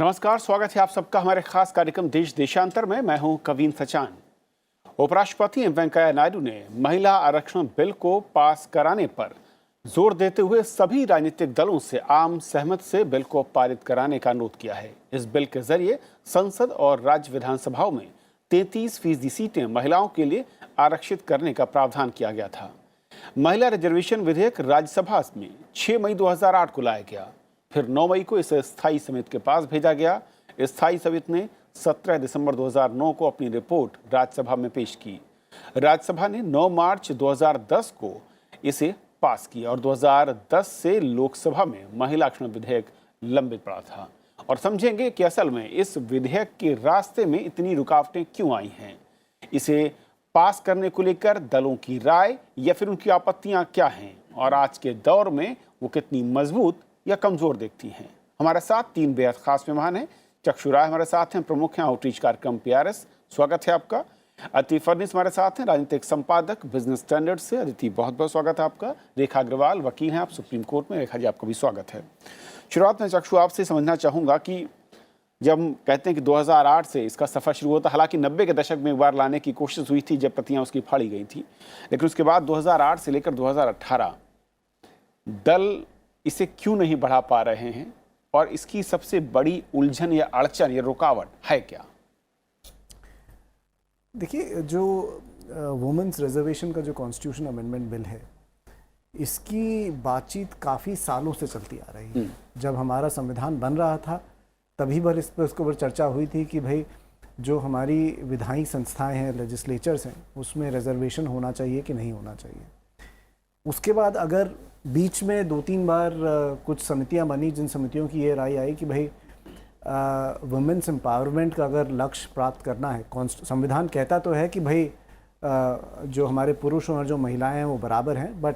नमस्कार, स्वागत है आप सबका हमारे खास कार्यक्रम देश देशांतर में। मैं हूं कवीन सचान। उपराष्ट्रपति एम वेंकैया नायडू ने महिला आरक्षण बिल को पास कराने पर जोर देते हुए सभी राजनीतिक दलों से आम सहमति से बिल को पारित कराने का अनुरोध किया है। इस बिल के जरिए संसद और राज्य विधानसभाओं में 33% सीटें महिलाओं के लिए आरक्षित करने का प्रावधान किया गया था। महिला रिजर्वेशन विधेयक राज्यसभा में 6 मई 2008 को लाया गया, फिर 9 मई को इसे स्थायी समिति के पास भेजा गया। स्थायी समिति ने 17 दिसंबर 2009 को अपनी रिपोर्ट राज्यसभा में पेश की। राज्यसभा ने 9 मार्च 2010 को इसे पास किया और 2010 से लोकसभा में महिला आरक्षण विधेयक लंबित पड़ा था। और समझेंगे कि असल में इस विधेयक के रास्ते में इतनी रुकावटें क्यों आई हैं, इसे पास करने को लेकर दलों की राय या फिर उनकी आपत्तियां क्या हैं, और आज के दौर में वो कितनी मजबूत या कमजोर देखती हैं। हमारे साथ 3 बेहद खास मेहमान हैं। चक्षु राय हमारे साथ हैं, प्रमुख हैं आउटरीच कार्यक्रम PRS, स्वागत है आपका। अदिति फडणवीस हमारे साथ हैं, राजनीतिक संपादक बिजनेस स्टैंडर्ड से। अदिति, बहुत बहुत स्वागत है आपका। रेखा अग्रवाल, वकील हैं आप सुप्रीम कोर्ट में। रेखा जी, आपका भी स्वागत है। शुरुआत में चक्षु आपसे समझना चाहूँगा कि जब हम कहते हैं कि 2008 से इसका सफ़र शुरू होता, हालांकि 90 के दशक में एक बार लाने की कोशिश हुई थी जब प्रतियाँ उसकी फाड़ी गई थी, लेकिन उसके बाद 2008 से लेकर 2018 दल इसे क्यों नहीं बढ़ा पा रहे हैं, और इसकी सबसे बड़ी उलझन या अड़चन या रुकावट है क्या? देखिए, जो वुमेन्स रिजर्वेशन का जो कॉन्स्टिट्यूशन अमेंडमेंट बिल है, इसकी बातचीत काफ़ी सालों से चलती आ रही है। जब हमारा संविधान बन रहा था तभी भर इस पर उसके ऊपर चर्चा हुई थी कि भाई जो हमारी विधायी संस्थाएं हैं, लेजिस्लेचर्स हैं, उसमें रिजर्वेशन होना चाहिए कि नहीं होना चाहिए। उसके बाद अगर बीच में 2-3 बार कुछ समितियां बनी, जिन समितियों की ये राय आई कि भाई वुमेन्स एम्पावरमेंट का अगर लक्ष्य प्राप्त करना है, संविधान कहता तो है कि भाई जो हमारे पुरुष और जो महिलाएं हैं वो बराबर हैं, बट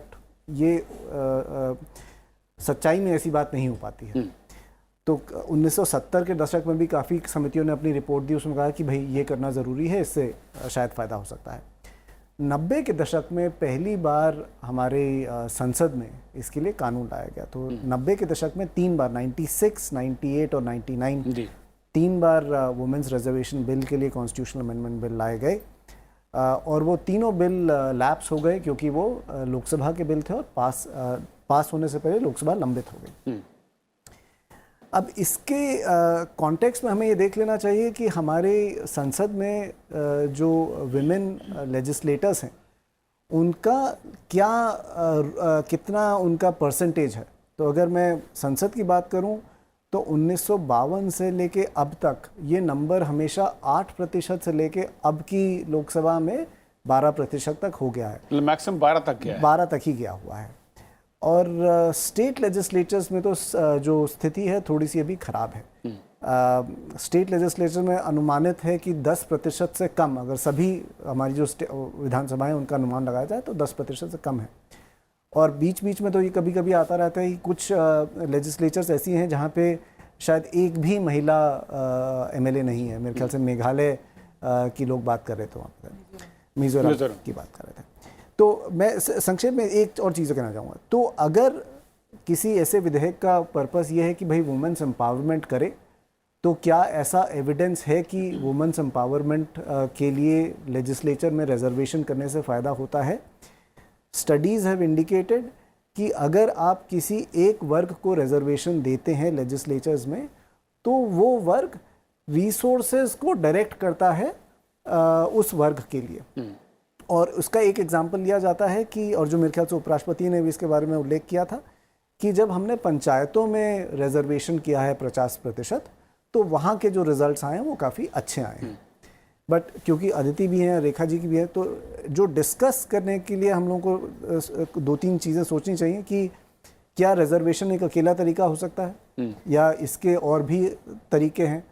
ये सच्चाई में ऐसी बात नहीं हो पाती है। तो 1970 के दशक में भी काफ़ी समितियों ने अपनी रिपोर्ट दी, उसमें कहा कि भाई ये करना ज़रूरी है, इससे शायद फ़ायदा हो सकता है। 90 के दशक में पहली बार हमारे संसद में इसके लिए कानून लाया गया। तो 90 के दशक में 3 बार 96, 98 और 99 3 बार वुमेन्स रिजर्वेशन बिल के लिए कॉन्स्टिट्यूशनल अमेंडमेंट बिल लाए गए, और वो तीनों बिल लैप्स हो गए क्योंकि वो लोकसभा के बिल थे और पास होने से पहले लोकसभा लंबित हो गई। अब इसके कॉन्टेक्स्ट में हमें ये देख लेना चाहिए कि हमारे संसद में जो विमेन लेजिस्लेटर्स हैं, उनका क्या कितना उनका परसेंटेज है। तो अगर मैं संसद की बात करूं तो 1952 से लेके अब तक ये नंबर हमेशा 8% से लेके अब की लोकसभा में 12% तक हो गया है। मैक्सिमम 12 तक गया है। 12 तक ही गया हुआ है। और स्टेट लेजिस्लेचर्स में तो जो स्थिति है थोड़ी सी अभी खराब है। स्टेट लेजिस्लेचर में अनुमानित है कि 10% से कम, अगर सभी हमारी जो विधानसभाएं उनका अनुमान लगाया जाए तो 10% से कम है। और बीच बीच में तो ये कभी कभी आता रहता है कि कुछ लेजिस्लेचर्स ऐसी हैं जहाँ पे शायद एक भी महिला MLA नहीं है। मेरे ख्याल से मेघालय की लोग बात कर रहे थे, वहाँ पर मिजोरम की बात कर रहे थे। तो मैं संक्षेप में एक और चीज़ कहना चाहूँगा। तो अगर किसी ऐसे विधेयक का पर्पस ये है कि भाई वुमेन्स एम्पावरमेंट करे, तो क्या ऐसा एविडेंस है कि वुमेन्स एम्पावरमेंट के लिए लेजिस्लेचर में रिजर्वेशन करने से फ़ायदा होता है? स्टडीज़ हैव इंडिकेटेड कि अगर आप किसी एक वर्ग को रिजर्वेशन देते हैं लेजिस्लेचर्स में, तो वो वर्ग रिसोर्सेज को डायरेक्ट करता है उस वर्ग के लिए। और उसका एक एग्जाम्पल लिया जाता है कि, और जो मेरे ख्याल से उपराष्ट्रपति ने भी इसके बारे में उल्लेख किया था, कि जब हमने पंचायतों में रिजर्वेशन किया है 50%, तो वहाँ के जो रिजल्ट्स आए हैं वो काफ़ी अच्छे आए हैं। बट क्योंकि अदिति भी हैं, रेखा जी की भी है, तो जो डिस्कस करने के लिए हम लोगों को 2-3 चीज़ें सोचनी चाहिए कि क्या रिजर्वेशन एक अकेला तरीका हो सकता है या इसके और भी तरीके हैं,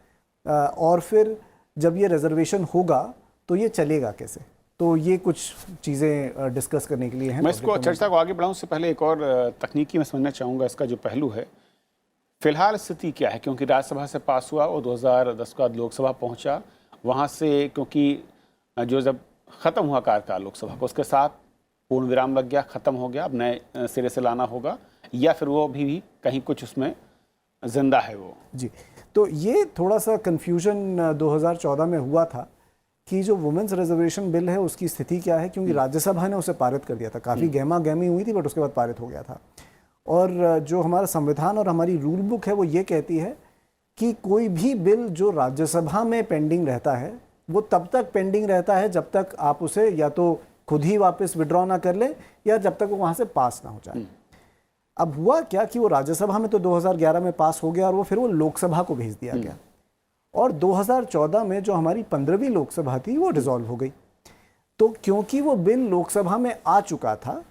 और फिर जब ये रिजर्वेशन होगा तो ये चलेगा कैसे। तो ये कुछ चीज़ें डिस्कस करने के लिए हैं। मैं इसको चर्चा को आगे बढ़ाऊं उससे पहले एक और तकनीकी में समझना चाहूँगा इसका जो पहलू है। फिलहाल स्थिति क्या है, क्योंकि राज्यसभा से पास हुआ और 2010 के बाद लोकसभा पहुंचा, वहां से क्योंकि जो जब ख़त्म हुआ कार्यकाल लोकसभा को, उसके साथ पूर्ण विराम लग गया, ख़त्म हो गया, अब नए सिरे से लाना होगा, या फिर वो भी कहीं कुछ उसमें जिंदा है वो। जी, तो ये थोड़ा सा कंफ्यूजन 2014 में हुआ था कि जो वुमेन्स रिजर्वेशन बिल है उसकी स्थिति क्या है, क्योंकि राज्यसभा ने उसे पारित कर दिया था, काफ़ी गहमा गहमी हुई थी बट उसके बाद पारित हो गया था। और जो हमारा संविधान और हमारी रूल बुक है वो ये कहती है कि कोई भी बिल जो राज्यसभा में पेंडिंग रहता है वो तब तक पेंडिंग रहता है जब तक आप उसे या तो खुद ही वापस विड्रॉ ना कर ले या जब तक वो वहाँ से पास ना हो जाए। अब हुआ क्या कि वो राज्यसभा में तो 2011 में पास हो गया और वो फिर वो लोकसभा को भेज दिया गया, और 2014 में जो हमारी 15वीं लोकसभा थी वो डिसॉल्व हो गई। तो क्योंकि वो बिल लोकसभा में आ चुका था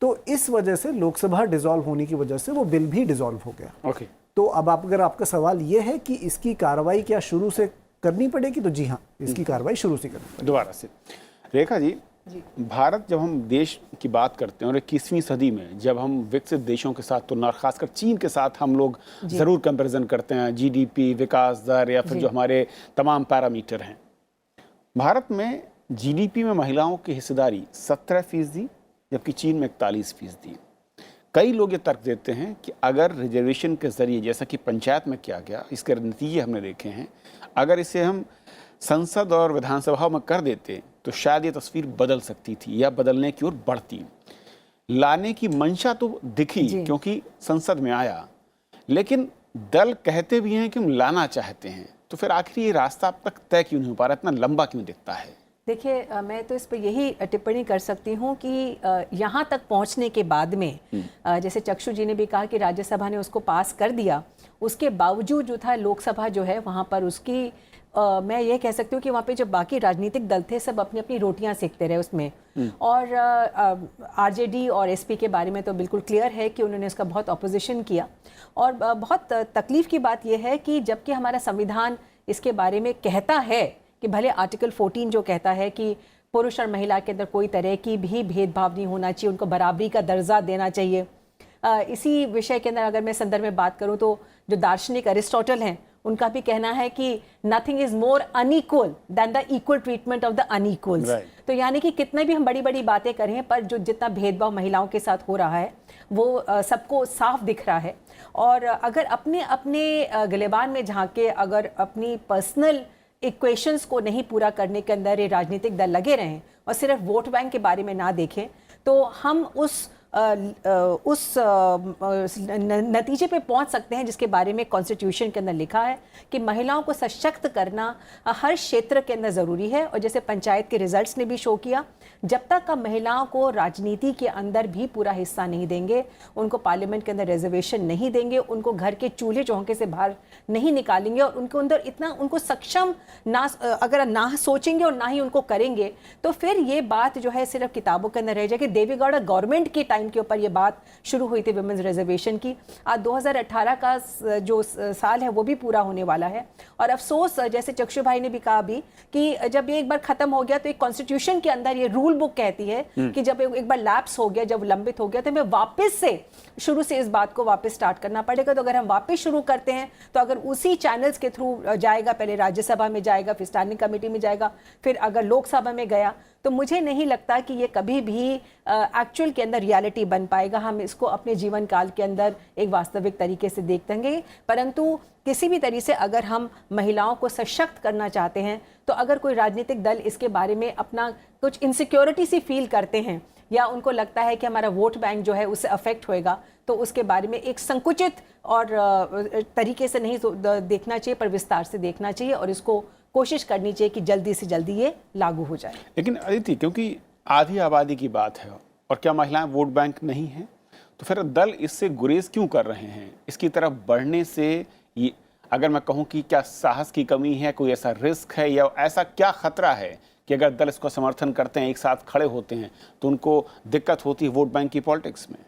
तो इस वजह से लोकसभा डिसॉल्व होने की वजह से वो बिल भी डिसॉल्व हो गया। ओके। तो अब अगर आपका सवाल ये है कि इसकी कार्रवाई क्या शुरू से करनी पड़ेगी, तो जी हाँ, इसकी कार्रवाई शुरू से करनी पड़ेगी। दोबारा से रेखा जी, भारत जब हम देश की बात करते हैं और 21वीं सदी में जब हम विकसित देशों के साथ तुलना, खासकर चीन के साथ हम लोग जरूर कंपैरिजन करते हैं, जीडीपी, विकास दर या फिर जो हमारे तमाम पैरामीटर हैं, भारत में जीडीपी में महिलाओं की हिस्सेदारी 17% जबकि चीन में 41%। कई लोग ये तर्क देते हैं कि अगर रिजर्वेशन के जरिए, जैसा कि पंचायत में किया गया, इसके नतीजे हमने देखे हैं, अगर इसे हम संसद और विधानसभा में कर देते तो शायद ये तस्वीर बदल सकती थी या बदलने की ओर बढ़ती। लाने की मंशा तो दिखी क्योंकि संसद में आया, लेकिन दल कहते भी हैं कि हम लाना चाहते हैं, तो फिर आखिर ये रास्ता अब तक तय क्यों नहीं हो पा रहा, इतना लंबा क्यों दिखता है? देखिए, मैं तो इस पर यही टिप्पणी कर सकती हूँ कि यहाँ तक पहुँचने के बाद में जैसे चक्षु जी ने भी कहा कि राज्यसभा ने उसको पास कर दिया, उसके बावजूद जो था लोकसभा जो है वहाँ पर उसकी मैं ये कह सकती हूँ कि वहाँ पे जो बाकी राजनीतिक दल थे सब अपनी अपनी रोटियां सेकते रहे उसमें। और आरजेडी और एसपी के बारे में तो बिल्कुल क्लियर है कि उन्होंने इसका बहुत अपोजिशन किया। और बहुत तकलीफ की बात यह है कि जबकि हमारा संविधान इसके बारे में कहता है कि भले आर्टिकल 14 जो कहता है कि पुरुष और महिला के अंदर कोई तरह की भी भेदभाव नहीं होना चाहिए, उनको बराबरी का दर्जा देना चाहिए। इसी विषय के अंदर अगर मैं संदर्भ में बात करूं तो जो दार्शनिक अरिस्टोटल हैं उनका भी कहना है कि nothing is more unequal than the equal treatment of the unequals. तो यानी कि कितने भी हम बड़ी बड़ी बातें करें पर जो जितना भेदभाव महिलाओं के साथ हो रहा है वो सबको साफ दिख रहा है। और अगर अपने अपने गिलेबान में झांके, अगर अपनी पर्सनल इक्वेशंस को नहीं पूरा करने के अंदर ये राजनीतिक दल लगे रहें और सिर्फ वोट बैंक के बारे में ना देखें, तो हम उस नतीजे पे पहुंच सकते हैं जिसके बारे में कॉन्स्टिट्यूशन के अंदर लिखा है कि महिलाओं को सशक्त करना हर क्षेत्र के अंदर ज़रूरी है। और जैसे पंचायत के रिजल्ट्स ने भी शो किया, जब तक हम महिलाओं को राजनीति के अंदर भी पूरा हिस्सा नहीं देंगे, उनको पार्लियामेंट के अंदर रिजर्वेशन नहीं देंगे, उनको घर के चूल्हे चौके से बाहर नहीं निकालेंगे और उनको अंदर इतना उनको सक्षम ना अगर ना सोचेंगे और ना ही उनको करेंगे, तो फिर ये बात जो है सिर्फ किताबों के अंदर रह जाएगी। देवेगौड़ा गवर्नमेंट के टाइम के ऊपर ये बात शुरू हुई थी विमेंस रिजर्वेशन की। आज 2018 का जो साल है वो भी पूरा होने वाला है। और अफसोस, जैसे चक्षु भाई ने भी कहा अभी, कि जब ये एक बार खत्म हो गया तो एक कॉन्स्टिट्यूशन के अंदर ये रूल बुक कहती है कि जब एक बार लैप्स हो गया, जब लंबित हो गया, तो हमें वापस से शुरू से इस बात को वापस स्टार्ट करना पड़ेगा। तो अगर हम वापस शुरू करते हैं तो अगर उसी चैनल्स के थ्रू जाएगा, पहले राज्यसभा में जाएगा, फिर स्टैंडिंग कमेटी में जाएगा, फिर अगर लोकसभा में गया, तो मुझे नहीं लगता कि ये कभी भी एक्चुअल के अंदर रियलिटी बन पाएगा। हम इसको अपने जीवन काल के अंदर एक वास्तविक तरीके से देखेंगे, परंतु किसी भी तरीके से अगर हम महिलाओं को सशक्त करना चाहते हैं, तो अगर कोई राजनीतिक दल इसके बारे में अपना कुछ इनसिक्योरिटी सी फील करते हैं या उनको लगता है कि हमारा वोट बैंक जो है उससे अफेक्ट होएगा, तो उसके बारे में एक संकुचित और तरीके से नहीं देखना चाहिए, पर विस्तार से देखना चाहिए और इसको कोशिश करनी चाहिए कि जल्दी से जल्दी ये लागू हो जाए। लेकिन अदिति, क्योंकि आधी आबादी की बात है और क्या महिलाएं वोट बैंक नहीं हैं, तो फिर दल इससे गुरेज क्यों कर रहे हैं? इसकी तरफ बढ़ने से ये, अगर मैं कहूं कि क्या साहस की कमी है, कोई ऐसा रिस्क है या ऐसा क्या खतरा है कि अगर दल इसको समर्थन करते हैं, एक साथ खड़े होते हैं, तो उनको दिक्कत होती है वोट बैंक की पॉलिटिक्स में?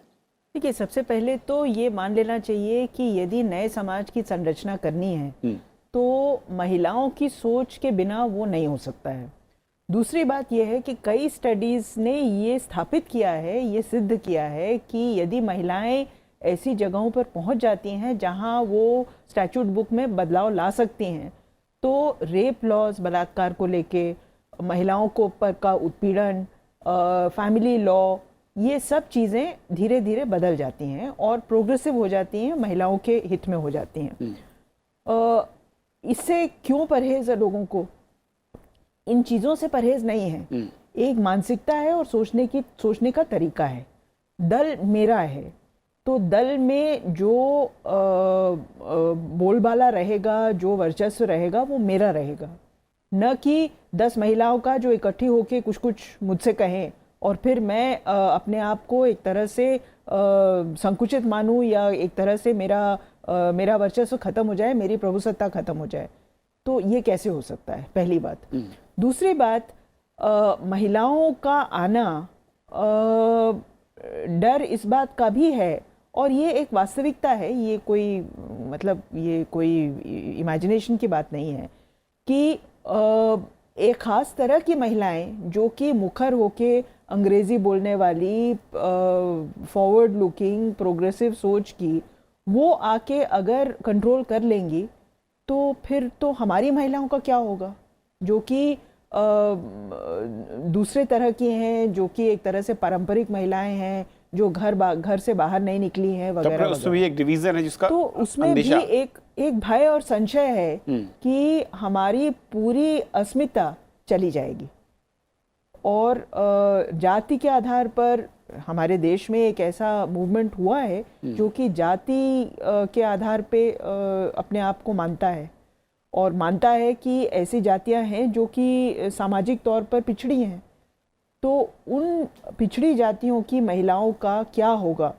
देखिए, सबसे पहले तो ये मान लेना चाहिए कि यदि नए समाज की संरचना करनी है तो महिलाओं की सोच के बिना वो नहीं हो सकता है। दूसरी बात यह है कि कई स्टडीज़ ने ये स्थापित किया है, ये सिद्ध किया है कि यदि महिलाएं ऐसी जगहों पर पहुंच जाती हैं जहां वो स्टैट्यूट बुक में बदलाव ला सकती हैं, तो रेप लॉज, बलात्कार को लेके, महिलाओं को पर का उत्पीड़न, फैमिली लॉ ये सब चीज़ें धीरे धीरे बदल जाती हैं और प्रोग्रेसिव हो जाती हैं, महिलाओं के हित में हो जाती हैं। इससे क्यों परहेज है लोगों को? इन चीज़ों से परहेज नहीं है, एक मानसिकता है और सोचने का तरीका है। दल मेरा है, तो दल में जो बोलबाला रहेगा, जो वर्चस्व रहेगा, वो मेरा रहेगा, न कि 10 महिलाओं का जो इकट्ठी होके कुछ कुछ मुझसे कहें और फिर मैं अपने आप को एक तरह से संकुचित मानूं या एक तरह से मेरा वर्चस्व खत्म हो जाए, मेरी प्रभुसत्ता खत्म हो जाए। तो ये कैसे हो सकता है, पहली बात। दूसरी बात, महिलाओं का आना डर इस बात का भी है, और ये एक वास्तविकता है, ये कोई इमेजिनेशन की बात नहीं है कि एक ख़ास तरह की महिलाएं जो कि मुखर होके अंग्रेज़ी बोलने वाली, फॉरवर्ड लुकिंग, प्रोग्रेसिव सोच की, वो आके अगर कंट्रोल कर लेंगी तो फिर तो हमारी महिलाओं का क्या होगा, जो कि दूसरे तरह की हैं, जो कि एक तरह से पारंपरिक महिलाएं हैं, जो घर से बाहर नहीं निकली हैं वगैरह। उसमें भी एक डिवीजन है जिसका तो उसमें भी एक भय और संशय है कि हमारी पूरी अस्मिता चली जाएगी। और जाति के आधार पर हमारे देश में एक ऐसा मूवमेंट हुआ है जो कि जाति के आधार पे अपने आप को मानता है और मानता है कि ऐसी जातियां हैं जो कि सामाजिक तौर पर पिछड़ी हैं। तो उन पिछड़ी जातियों की महिलाओं का क्या होगा,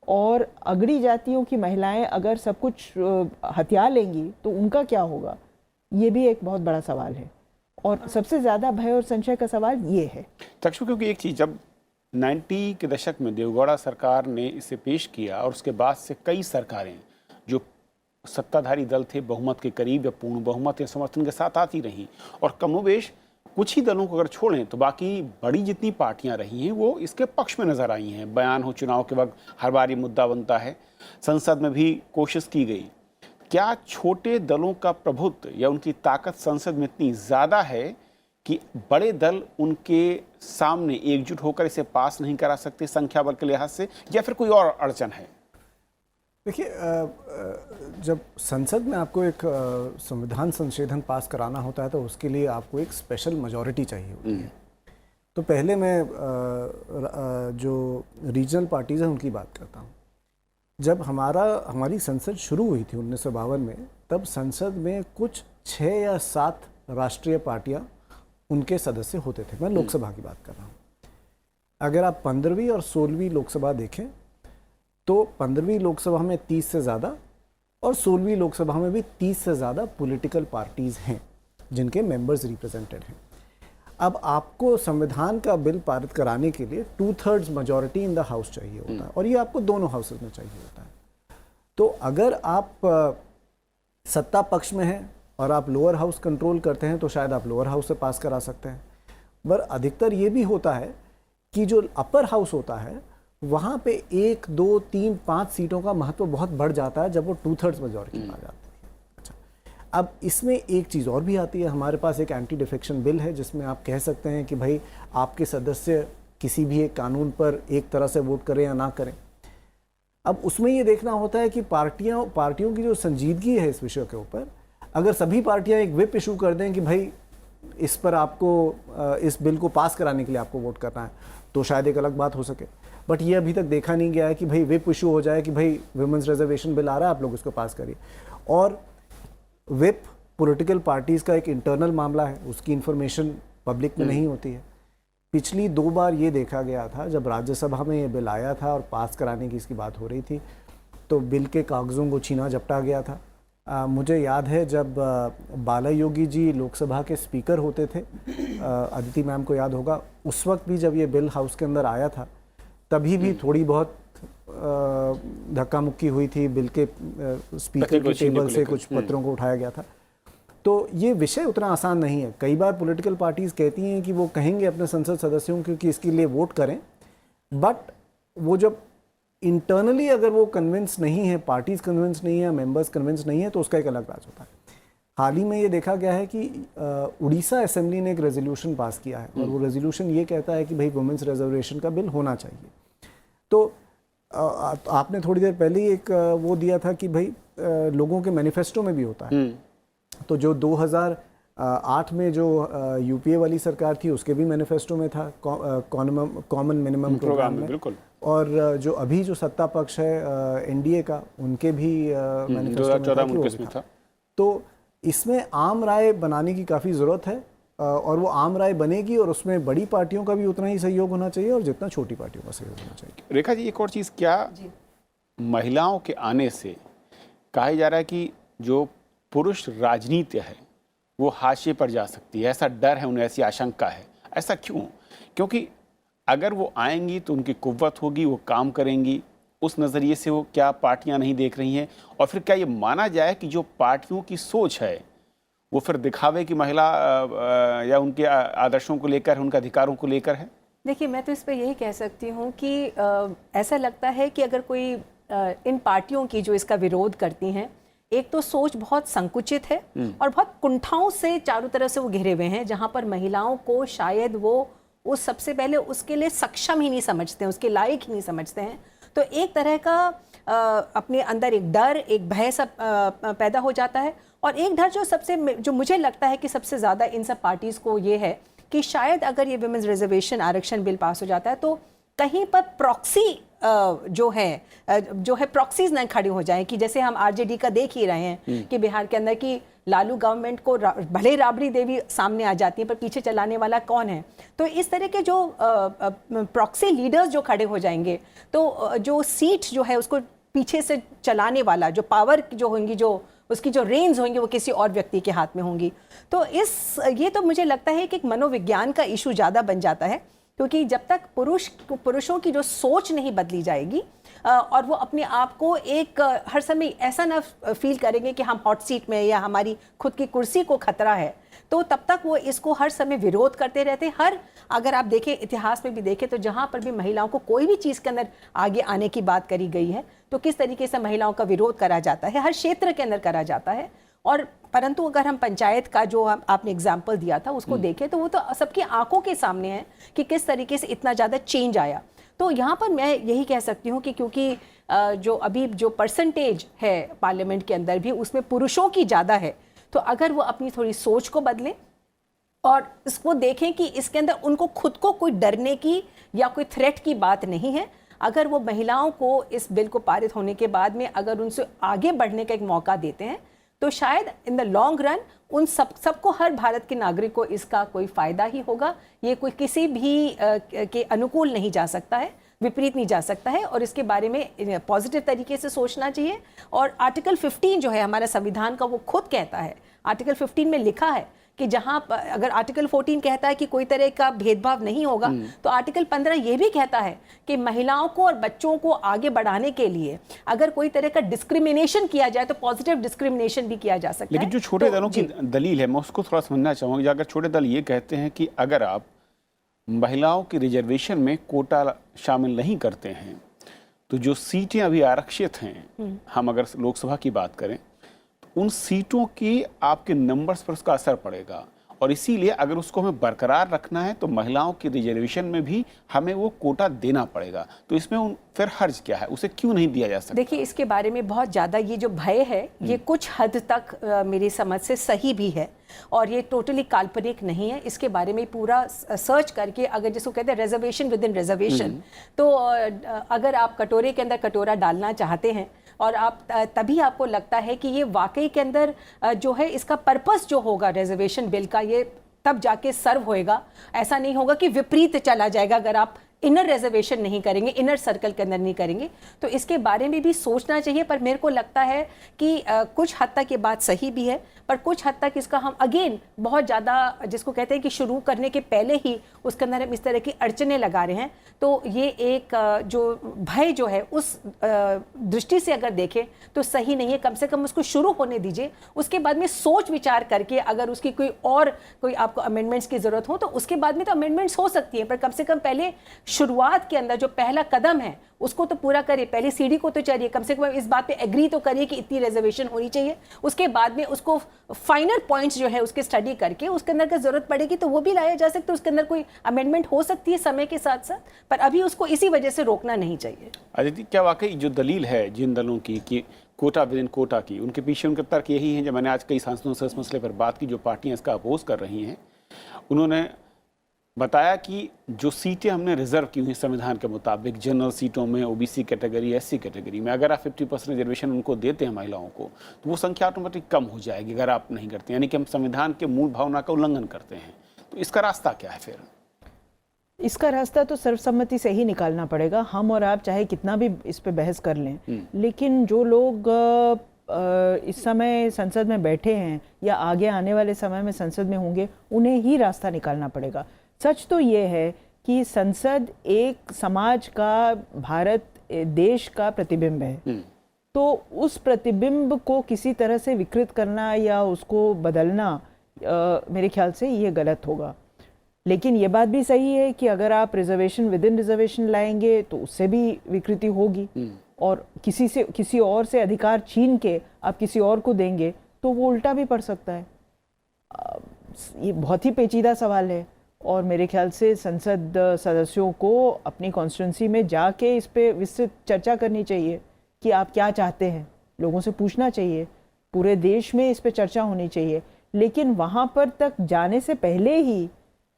और अगड़ी जातियों की महिलाएं अगर सब कुछ हथिया लेंगी तो उनका क्या होगा, ये भी एक बहुत बड़ा सवाल है। और सबसे ज़्यादा भय और संशय का सवाल ये है तक्षु, क्योंकि एक चीज़, जब 90 के दशक में देवगौड़ा सरकार ने इसे पेश किया और उसके बाद से कई सरकारें जो सत्ताधारी दल थे बहुमत के करीब या पूर्ण बहुमत या समर्थन के साथ आती रहीं, और कमोबेश कुछ ही दलों को अगर छोड़ें तो बाकी बड़ी जितनी पार्टियां रही हैं वो इसके पक्ष में नजर आई हैं। बयान हो चुनाव के वक्त हर बार ये मुद्दा बनता है, संसद में भी कोशिश की गई। क्या छोटे दलों का प्रभुत्व या उनकी ताकत संसद में इतनी ज़्यादा है कि बड़े दल उनके सामने एकजुट होकर इसे पास नहीं करा सकते संख्या बल के लिहाज से, या फिर कोई और अड़चन है? देखिए, जब संसद में आपको एक संविधान संशोधन पास कराना होता है तो उसके लिए आपको एक स्पेशल मेजॉरिटी चाहिए होती है। तो पहले मैं जो रीजनल पार्टीज़ हैं उनकी बात करता हूँ। जब हमारी संसद शुरू हुई थी 1952 में, तब संसद में कुछ 6 या 7 राष्ट्रीय पार्टियां उनके सदस्य होते थे। मैं लोकसभा की बात कर रहा हूँ। अगर आप 15वीं और 16वीं लोकसभा देखें तो 15वीं लोकसभा में 30 से ज़्यादा और 16वीं लोकसभा में भी 30 से ज़्यादा पॉलिटिकल पार्टीज़ हैं जिनके मेंबर्स रिप्रेजेंटेड हैं। अब आपको संविधान का बिल पारित कराने के लिए 2/3 मेजॉरिटी इन द हाउस चाहिए होता है, और ये आपको दोनों हाउसेज में चाहिए होता है। तो अगर आप सत्ता पक्ष में हैं और आप लोअर हाउस कंट्रोल करते हैं तो शायद आप लोअर हाउस से पास करा सकते हैं। पर अधिकतर ये भी होता है कि जो अपर हाउस होता है वहाँ पे 1, 2, 3, 5 सीटों का महत्व बहुत बढ़ जाता है जब वो 2/3 मेजॉरिटी आ जाती है। अच्छा, अब इसमें एक चीज़ और भी आती है। हमारे पास एक एंटी डिफेक्शन बिल है जिसमें आप कह सकते हैं कि भाई आपके सदस्य किसी भी एक कानून पर एक तरह से वोट करें या ना करें। अब उसमें ये देखना होता है कि पार्टियों की जो संजीदगी है इस विषय के ऊपर, अगर सभी पार्टियां एक व्हिप इशू कर दें कि भाई इस पर आपको इस बिल को पास कराने के लिए आपको वोट करना है, तो शायद एक अलग बात हो सके। बट ये अभी तक देखा नहीं गया है कि भाई व्हिप इशू हो जाए कि भाई वुमेन्स रिजर्वेशन बिल आ रहा है, आप लोग इसको पास करिए। और व्हिप पॉलिटिकल पार्टीज़ का एक इंटरनल मामला है, उसकी इंफॉर्मेशन पब्लिक में नहीं होती है। पिछली 2 बार ये देखा गया था, जब राज्यसभा में ये बिल आया था और पास कराने की इसकी बात हो रही थी तो बिल के कागज़ों को छीना झपटा गया था। मुझे याद है जब बाला योगी जी लोकसभा के स्पीकर होते थे, अदिति मैम को याद होगा, उस वक्त भी जब ये बिल हाउस के अंदर आया था तभी भी थोड़ी बहुत धक्का मुक्की हुई थी। बिल के स्पीकर के टेबल से कुछ पत्रों को उठाया गया था। तो ये विषय उतना आसान नहीं है। कई बार पॉलिटिकल पार्टीज़ कहती हैं कि वो कहेंगे अपने संसद सदस्यों को कि इसके लिए वोट करें, बट वो जब इंटरनली अगर वो कन्विंस नहीं है, पार्टीज़ कन्विंस नहीं है, मेंबर्स कन्विंस नहीं है, तो उसका एक अलग राज होता है। हाल ही में ये देखा गया है कि उड़ीसा असेंबली ने एक रेजोल्यूशन पास किया है और वो रेजोल्यूशन ये कहता है कि भाई वुमेन्स रिजर्वेशन का बिल होना चाहिए। तो आपने थोड़ी देर पहले ही एक वो दिया था कि भाई लोगों के मैनिफेस्टो में भी होता है। तो जो 2008 में जो यूपीए वाली सरकार थी उसके भी मैनिफेस्टो में था कॉमन मिनिमम प्रोग्राम में, बिल्कुल। और जो अभी जो सत्ता पक्ष है एनडीए का, उनके भी मैनिफेस्टो में था। तो इसमें आम राय बनाने की काफ़ी ज़रूरत है और वो आम राय बनेगी और उसमें बड़ी पार्टियों का भी उतना ही सहयोग होना चाहिए और जितना छोटी पार्टियों का सहयोग होना चाहिए। रेखा जी, एक और चीज़, क्या महिलाओं के आने से कहा जा रहा है कि जो पुरुष राजनीति है वो हाशिए पर जा सकती है, ऐसा डर है उन्हें, ऐसी आशंका है। ऐसा क्यों? क्योंकि अगर वो आएंगी तो उनकी कुव्वत होगी, वो काम करेंगी, उस नज़रिए से वो क्या पार्टियां नहीं देख रही हैं? और फिर क्या ये माना जाए कि जो पार्टियों की सोच है वो फिर दिखावे की महिला या उनके आदर्शों को लेकर, उनके अधिकारों को लेकर है? देखिए, मैं तो इस पर यही कह सकती हूँ कि ऐसा लगता है कि अगर कोई इन पार्टियों की जो इसका विरोध करती हैं, एक तो सोच बहुत संकुचित है और बहुत कुंठाओं से चारों तरफ से वो घिरे हुए हैं, जहाँ पर महिलाओं को शायद वो सबसे पहले उसके लिए सक्षम ही नहीं समझते हैं, उसके लायक ही नहीं समझते हैं। तो एक तरह का अपने अंदर एक डर, एक भय सब पैदा हो जाता है। और एक डर जो मुझे लगता है कि सबसे ज़्यादा इन सब पार्टीज़ को ये है कि शायद अगर ये वुमेन्स रिजर्वेशन आरक्षण बिल पास हो जाता है तो कहीं पर प्रॉक्सी जो है प्रॉक्सीज न खड़ी हो जाए, कि जैसे हम आरजेडी का देख ही रहे हैं कि बिहार के अंदर की लालू गवर्नमेंट को भले राबड़ी देवी सामने आ जाती है पर पीछे चलाने वाला कौन है। तो इस तरह के जो प्रॉक्सी लीडर्स जो खड़े हो जाएंगे तो जो सीट जो है उसको पीछे से चलाने वाला, जो पावर जो होंगी, जो उसकी जो रेंज होंगी वो किसी और व्यक्ति के हाथ में होंगी। तो ये तो मुझे लगता है कि एक मनोविज्ञान का इशू ज़्यादा बन जाता है, क्योंकि जब तक पुरुषों की जो सोच नहीं बदली जाएगी और वो अपने आप को एक हर समय ऐसा ना फील करेंगे कि हम हॉट सीट में या हमारी खुद की कुर्सी को खतरा है, तो तब तक वो इसको हर समय विरोध करते रहते हैं। अगर आप देखें, इतिहास में भी देखें तो जहाँ पर भी महिलाओं को कोई भी चीज़ के अंदर आगे आने की बात करी गई है तो किस तरीके से महिलाओं का विरोध करा जाता है, हर क्षेत्र के अंदर करा जाता है। और परंतु अगर हम पंचायत का जो आपने एग्जाम्पल दिया था उसको देखें तो वो तो सबकी आंखों के सामने है कि किस तरीके से इतना ज़्यादा चेंज आया। तो यहाँ पर मैं यही कह सकती हूँ कि क्योंकि जो अभी जो परसेंटेज है पार्लियामेंट के अंदर भी उसमें पुरुषों की ज़्यादा है, तो अगर वो अपनी थोड़ी सोच को बदलें और इसको देखें कि इसके अंदर उनको खुद को कोई डरने की या कोई थ्रेट की बात नहीं है। अगर वो महिलाओं को इस बिल को पारित होने के बाद में अगर उनसे आगे बढ़ने का एक मौका देते हैं तो शायद इन द लॉन्ग रन उन सबको, हर भारत के नागरिक को इसका कोई फ़ायदा ही होगा। ये कोई किसी भी के अनुकूल नहीं जा सकता है, विपरीत नहीं जा सकता है, और इसके बारे में पॉजिटिव तरीके से सोचना चाहिए। और आर्टिकल 15 जो है हमारा संविधान का, वो खुद कहता है, आर्टिकल 15 में लिखा है कि जहां अगर आर्टिकल 14 कहता है कि कोई तरह का भेदभाव नहीं होगा, तो आर्टिकल 15 ये भी कहता है कि महिलाओं को और बच्चों को आगे बढ़ाने के लिए अगर कोई तरह का डिस्क्रिमिनेशन किया जाए तो पॉजिटिव डिस्क्रिमिनेशन भी किया जा सकता है। लेकिन जो छोटे दलों की दलील है, मैं उसको थोड़ा समझना चाहूँगा। अगर छोटे दल ये कहते हैं कि अगर आप महिलाओं की रिजर्वेशन में कोटा शामिल नहीं करते हैं तो जो सीटें अभी आरक्षित हैं, हम अगर लोकसभा की बात करें, उन सीटों की आपके नंबर्स पर उसका असर पड़ेगा, और इसीलिए अगर उसको हमें बरकरार रखना है तो महिलाओं की रिजर्वेशन में भी हमें वो कोटा देना पड़ेगा। तो इसमें फिर हर्ज क्या है, उसे क्यों नहीं दिया जा सकता? देखिए, इसके बारे में बहुत ज़्यादा ये जो भय है ये कुछ हद तक मेरी समझ से सही भी है और ये टोटली काल्पनिक नहीं है। इसके बारे में पूरा सर्च करके, अगर जिसको कहते हैं रिजर्वेशन विद इन रिजर्वेशन, तो अगर आप कटोरे के अंदर कटोरा डालना चाहते हैं और आप तभी आपको लगता है कि ये वाकई के अंदर जो है इसका पर्पस जो होगा रिजर्वेशन बिल का, ये तब जाके सर्व होएगा। ऐसा नहीं होगा कि विपरीत चला जाएगा अगर आप इनर रिजर्वेशन नहीं करेंगे, इनर सर्कल के अंदर नहीं करेंगे। तो इसके बारे में भी सोचना चाहिए। पर मेरे को लगता है कि कुछ हद तक ये बात सही भी है, पर कुछ हद तक इसका हम अगेन बहुत ज़्यादा, जिसको कहते हैं कि शुरू करने के पहले ही उसके अंदर हम इस तरह की अड़चने लगा रहे हैं। तो ये एक जो भय जो है उस दृष्टि से अगर देखें तो सही नहीं है। कम से कम उसको शुरू होने दीजिए, उसके बाद में सोच विचार करके अगर उसकी कोई आपको अमेंडमेंट्स की ज़रूरत हो तो उसके बाद में तो अमेंडमेंट्स हो सकती हैं, पर कम से कम पहले शुरुआत के अंदर जो पहला कदम है उसको तो पूरा करिए, पहली सीढ़ी को तो चढ़िए, कम से कम इस बात पे एग्री तो करिए कि इतनी रिजर्वेशन होनी चाहिए। उसके बाद में उसको फाइनल पॉइंट्स जो है उसके स्टडी करके उसके अंदर का जरूरत पड़ेगी तो वो भी लाया जा सकता है, उसके अंदर कोई अमेंडमेंट हो सकती है समय के साथ साथ, पर अभी उसको इसी वजह से रोकना नहीं चाहिए। अदिति, क्या वाकई जो दलील है जिन दलों की कि कोटा विद इन कोटा की, उनके पीछे उनका तर्क यही है, जब मैंने आज कई सांसदों से इस मसले पर बात की, जो पार्टियां इसका अपोज कर रही हैं, उन्होंने बताया कि जो सीटें हमने रिजर्व की हुई संविधान के मुताबिक जनरल सीटों में, ओबीसी कैटेगरी, एससी कैटेगरी में, अगर आप 50% रिजर्वेशन उनको देते हैं महिलाओं को, तो वो संख्या ऑटोमेटिक कम हो जाएगी अगर आप नहीं करते, यानी कि हम संविधान के मूल भावना का उल्लंघन करते हैं। तो इसका रास्ता क्या है फिर? इसका रास्ता तो सर्वसम्मति से ही निकालना पड़ेगा। हम और आप चाहे कितना भी इस पे बहस कर लें, लेकिन जो लोग इस समय संसद में बैठे हैं या आगे आने वाले समय में संसद में होंगे, उन्हें ही रास्ता निकालना पड़ेगा। सच तो ये है कि संसद एक समाज का, भारत देश का प्रतिबिंब है, तो उस प्रतिबिंब को किसी तरह से विकृत करना या उसको बदलना मेरे ख्याल से ये गलत होगा। लेकिन ये बात भी सही है कि अगर आप रिजर्वेशन विद इन रिजर्वेशन लाएंगे तो उससे भी विकृति होगी, और किसी और से अधिकार छीन के आप किसी और को देंगे तो वो उल्टा भी पड़ सकता है। ये बहुत ही पेचीदा सवाल है, और मेरे ख्याल से संसद सदस्यों को अपनी कॉन्स्टिट्यूंसी में जाके इस पे विस्तृत चर्चा करनी चाहिए कि आप क्या चाहते हैं, लोगों से पूछना चाहिए, पूरे देश में इस पे चर्चा होनी चाहिए। लेकिन वहाँ पर तक जाने से पहले ही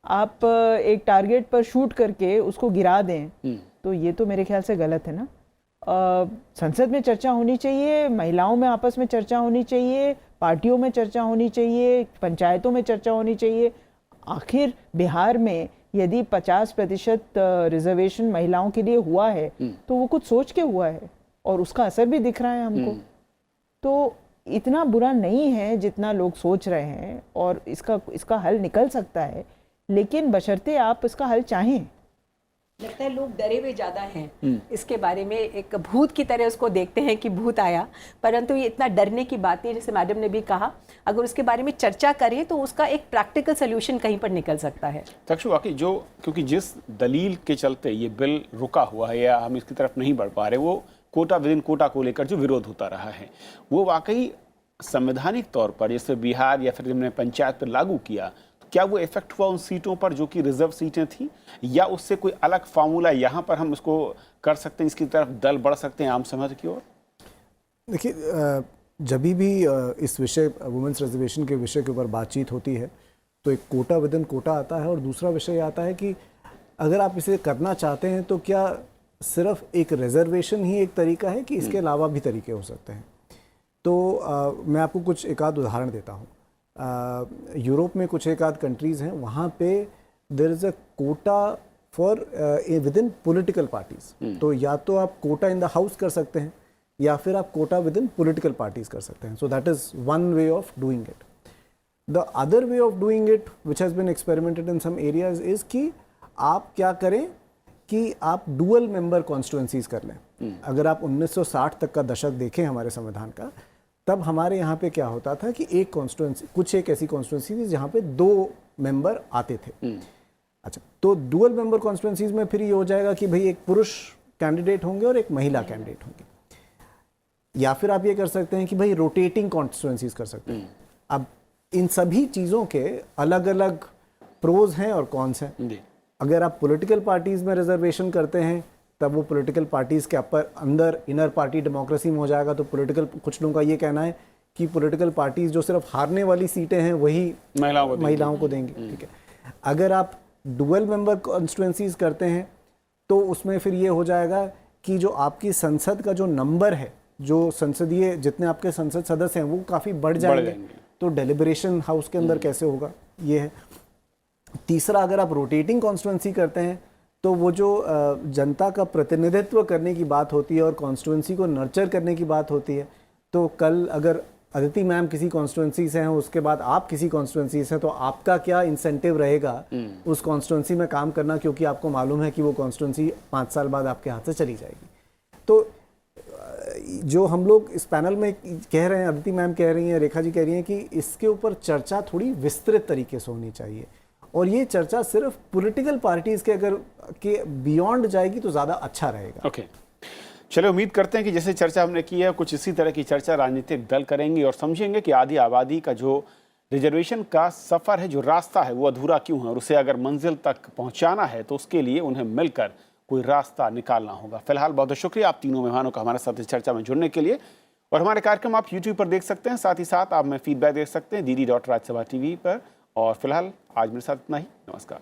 आप एक टारगेट पर शूट करके उसको गिरा दें, तो ये तो मेरे ख्याल से गलत है ना। संसद में चर्चा होनी चाहिए, महिलाओं में आपस में चर्चा होनी चाहिए, पार्टियों में चर्चा होनी चाहिए, पंचायतों में चर्चा होनी चाहिए। आखिर बिहार में यदि 50% रिजर्वेशन महिलाओं के लिए हुआ है तो वो कुछ सोच के हुआ है, और उसका असर भी दिख रहा है हमको। तो इतना बुरा नहीं है जितना लोग सोच रहे हैं, और इसका हल निकल सकता है, लेकिन बशर्ते आप इसका हल चाहें। लगता है लोग डरे हुए ज़्यादा हैं इसके बारे में, एक भूत की तरह उसको देखते हैं कि भूत आया, परंतु ये इतना डरने की बात नहीं। जैसे मैडम ने भी कहा, अगर उसके बारे में चर्चा करें तो उसका एक प्रैक्टिकल सोल्यूशन कहीं पर निकल सकता है। तक्षु, वाकई जो, क्योंकि जिस दलील के चलते ये बिल रुका हुआ है या हम इसकी तरफ नहीं बढ़ पा रहे, वो कोटा विद इन कोटा को लेकर जो विरोध होता रहा है, वो वाकई संवैधानिक तौर पर, जैसे बिहार या फिर हमने पंचायत पर लागू किया, क्या वो इफेक्ट हुआ उन सीटों पर जो कि रिजर्व सीटें थी, या उससे कोई अलग फार्मूला यहाँ पर हम उसको कर सकते हैं, इसकी तरफ दल बढ़ सकते हैं आम समाज की ओर? देखिए, जब भी इस विषय, वुमेन्स रिजर्वेशन के विषय के ऊपर बातचीत होती है, तो एक कोटा विद इन कोटा आता है, और दूसरा विषय आता है कि अगर आप इसे करना चाहते हैं तो क्या सिर्फ एक रिजर्वेशन ही एक तरीका है कि इसके अलावा भी तरीके हो सकते हैं। तो मैं आपको कुछ एक आध उदाहरण देता हूँ। यूरोप में कुछ एक आध कंट्रीज़ हैं, वहाँ पे there is a quota for within political parties. तो या तो आप कोटा इन द हाउस कर सकते हैं, या फिर आप quota within political parties कर सकते हैं। So that is one way of doing it. The other way of doing it which has been experimented in some areas is कि आप क्या करें कि आप डुअल मेंबर कॉन्स्टिट्यूंसीज कर लें। अगर आप 1960 तक का दशक देखें हमारे संविधान का, तब हमारे यहाँ पे क्या होता था कि एक कॉन्स्टिट्यूंसी, कुछ एक ऐसी कॉन्स्टिट्यूंसी थी जहाँ पे 2 मेंबर आते थे। अच्छा, तो डुअल मेंबर कॉन्स्टिट्यूंसीज में फिर ये हो जाएगा कि भाई एक पुरुष कैंडिडेट होंगे और एक महिला कैंडिडेट होंगे। या फिर आप ये कर सकते हैं कि भाई रोटेटिंग कॉन्स्टिट्यूंसीज कर सकते हैं। अब इन सभी चीज़ों के अलग अलग प्रोज हैं और कॉन्स हैं। अगर आप पॉलिटिकल पार्टीज में रिजर्वेशन करते हैं, तब वो पॉलिटिकल पार्टीज के अंदर इनर पार्टी डेमोक्रेसी में हो जाएगा। तो कुछ लोगों का ये कहना है कि पॉलिटिकल पार्टीज जो सिर्फ हारने वाली सीटें हैं वही महिलाओं को देंगी। ठीक है। अगर आप डुअल मेंबर कॉन्स्टिट्यूंसीज करते हैं तो उसमें फिर ये हो जाएगा कि जो आपकी संसद का जो नंबर है, जो संसदीय जितने आपके संसद सदस्य हैं, वो काफ़ी बढ़ जाएंगे। तो डेलिब्रेशन हाउस के अंदर कैसे होगा, ये है। तीसरा, अगर आप रोटेटिंग कॉन्स्टिट्यूंसी करते हैं तो वो जो जनता का प्रतिनिधित्व करने की बात होती है और कॉन्स्टिट्यूंसी को नर्चर करने की बात होती है, तो कल अगर अदिति मैम किसी कॉन्स्टिट्यूंसी से हैं, उसके बाद आप किसी कॉन्स्टिट्यूंसी से, तो आपका क्या इंसेंटिव रहेगा उस कॉन्स्टिट्यूंसी में काम करना, क्योंकि आपको मालूम है कि वो कॉन्स्टिट्यूंसी 5 साल बाद आपके हाथ से चली जाएगी। तो जो हम लोग इस पैनल में कह रहे हैं, अदिति मैम कह रही हैं, रेखा जी कह रही हैं कि इसके ऊपर चर्चा थोड़ी विस्तृत तरीके से होनी चाहिए। और ये चर्चा सिर्फ पॉलिटिकल पार्टीज के अगर के बियॉन्ड जाएगी तो ज़्यादा अच्छा रहेगा। ओके, चलिए उम्मीद करते हैं कि जैसे चर्चा हमने की है कुछ इसी तरह की चर्चा राजनीतिक दल करेंगे और समझेंगे कि आधी आबादी का जो रिजर्वेशन का सफ़र है, जो रास्ता है, वो अधूरा क्यों है और उसे अगर मंजिल तक पहुंचाना है तो उसके लिए उन्हें मिलकर कोई रास्ता निकालना होगा। फिलहाल बहुत बहुत शुक्रिया आप तीनों मेहमानों का हमारे साथ इस चर्चा में जुड़ने के लिए। और हमारे कार्यक्रम आप YouTube पर देख सकते हैं, साथ ही साथ आप में फीडबैक देख सकते हैं DD.RajSabha TV पर। और फिलहाल आज मेरे साथ इतना ही। नमस्कार।